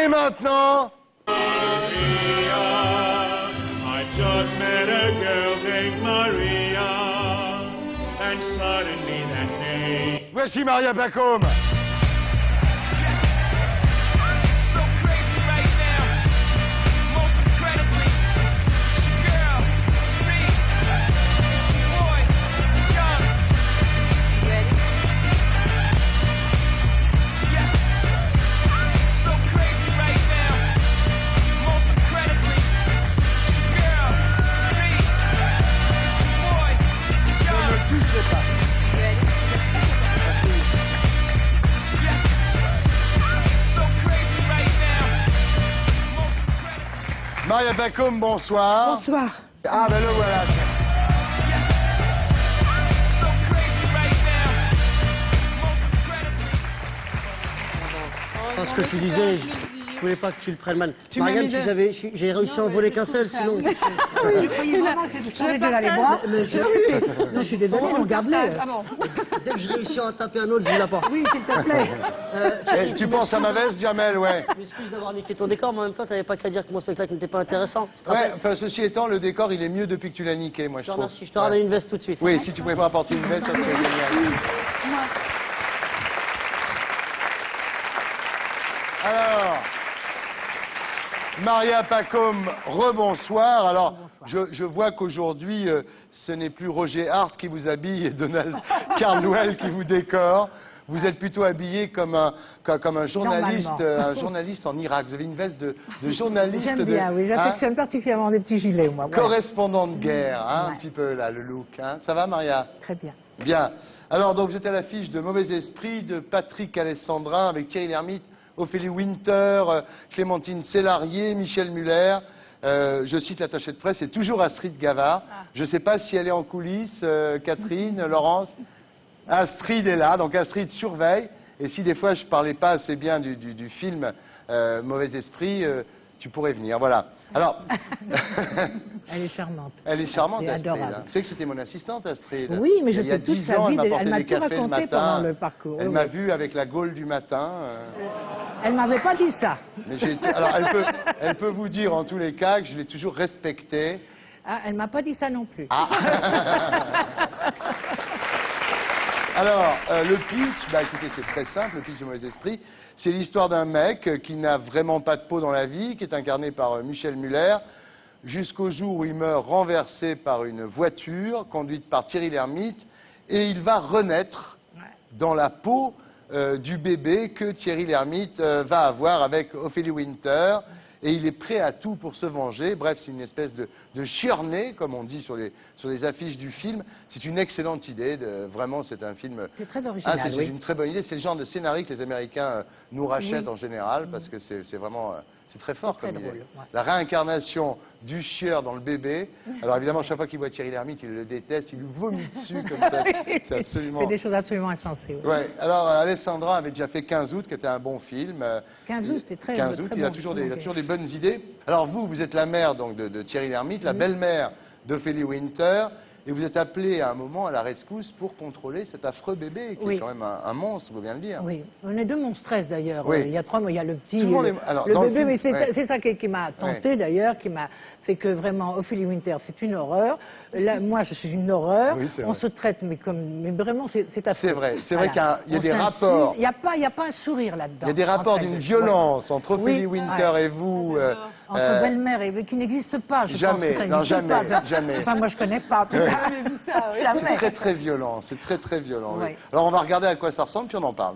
maintenant... Maria, I just met a girl named Maria, and suddenly that name... Voici Maria Pacôme. Maria Pacôme, bonsoir. Bonsoir. Ah ben le voilà. Ce que tu disais, je voulais pas que tu le prennes mal. Marianne, j'ai réussi à en voler qu'un seul, sinon... Oui, je vais aller voir. Non, je suis désolée, on garde-le. Dès que je réussis à en taper un autre, je vous l'apporte. Oui, s'il te plaît. Tu penses à ma veste, Jamel, ouais. Je m'excuse d'avoir niqué ton décor, mais en même temps, t'avais pas qu'à dire que mon spectacle n'était pas intéressant. Ouais, enfin, ceci étant, le décor, il est mieux depuis que tu l'as niqué, moi, je trouve. Merci, je te ramène une veste tout de suite. Oui, si tu pouvais m'apporter une veste, ça serait génial. Alors, Maria Pacôme, rebonsoir. Alors, je vois qu'aujourd'hui, ce n'est plus Roger Hart qui vous habille et Donald Carnwell qui vous décore. Vous êtes plutôt habillé comme un journaliste en Irak. Vous avez une veste de journaliste. J'aime bien, oui. J'affectionne particulièrement des petits gilets, moi. Correspondant de guerre, hein, un petit peu là, le look. Hein. Ça va, Maria? Très bien. Bien. Alors, donc, vous êtes à l'affiche de Mauvais Esprit, de Patrick Alessandrin, avec Thierry Lhermitte, Ophélie Winter, Clémentine Célarié, Michel Muller. Je cite l'attachée de presse, c'est toujours Astrid Gavard. Je ne sais pas si elle est en coulisses, Catherine, Laurence. Astrid est là, donc Astrid surveille. Et si des fois je ne parlais pas assez bien du film Mauvais Esprit, tu pourrais venir. Voilà. Alors. Elle est charmante. Elle est charmante, c'est Astrid. adorable. Hein. Tu sais que c'était mon assistante, Astrid. Oui, mais je il y a sais toute 10 sa ans, vie. elle m'a tout raconté pendant le parcours. Elle m'a vu avec la Gaule du matin. Elle m'avait pas dit ça. Mais alors, elle peut vous dire en tous les cas que je l'ai toujours respectée. Ah, elle m'a pas dit ça non plus. Ah. Alors, le pitch, bah écoutez, c'est très simple, le pitch de Mauvais Esprit. C'est l'histoire d'un mec qui n'a vraiment pas de peau dans la vie, qui est incarné par Michel Muller, jusqu'au jour où il meurt renversé par une voiture conduite par Thierry Lhermitte, et il va renaître dans la peau du bébé que Thierry Lhermitte va avoir avec Ophélie Winter, et il est prêt à tout pour se venger. Bref, c'est une espèce de chiorné, comme on dit sur les affiches du film. C'est une excellente idée, vraiment c'est un film... C'est très original, c'est une très bonne idée, c'est le genre de scénario que les Américains nous rachètent en général, parce que c'est vraiment... C'est très fort comme idée. Drôle, ouais. La réincarnation du chieur dans le bébé. Alors évidemment, chaque fois qu'il voit Thierry Lhermitte, il le déteste, il lui vomit dessus comme ça. C'est absolument... C'est des choses absolument insensées. Oui. Ouais. Alors Alessandra avait déjà fait 15 août, qui était un bon film. 15 août, c'était très 15 août, très il a bon, toujours très des bonnes idées. Alors vous êtes la mère donc de Thierry Lhermitte, la belle-mère d'Ophélie Winter. Et vous êtes appelé à un moment à la rescousse pour contrôler cet affreux bébé, qui est quand même un monstre, il faut bien le dire. Oui, on est deux monstres d'ailleurs. Oui. Il y a 3 mois, il y a le petit, Alors, le dans bébé, le film, mais c'est ça qui m'a tenté d'ailleurs, qui m'a fait que vraiment, Ophélie Winter, c'est une horreur. Là, moi, je suis une horreur. Oui, on se traite, mais vraiment, c'est affreux. C'est vrai qu'il y a des rapports. Il n'y a pas un sourire là-dedans. Il y a des rapports d'une violence entre Ophélie Winter et vous. Entre belle-mère et qui n'existe pas, je jamais, pense. non, jamais. Enfin, moi, je connais pas. jamais vu ça, oui. C'est très très violent, c'est très très violent. Ouais. Oui. Alors on va regarder à quoi ça ressemble, puis on en parle.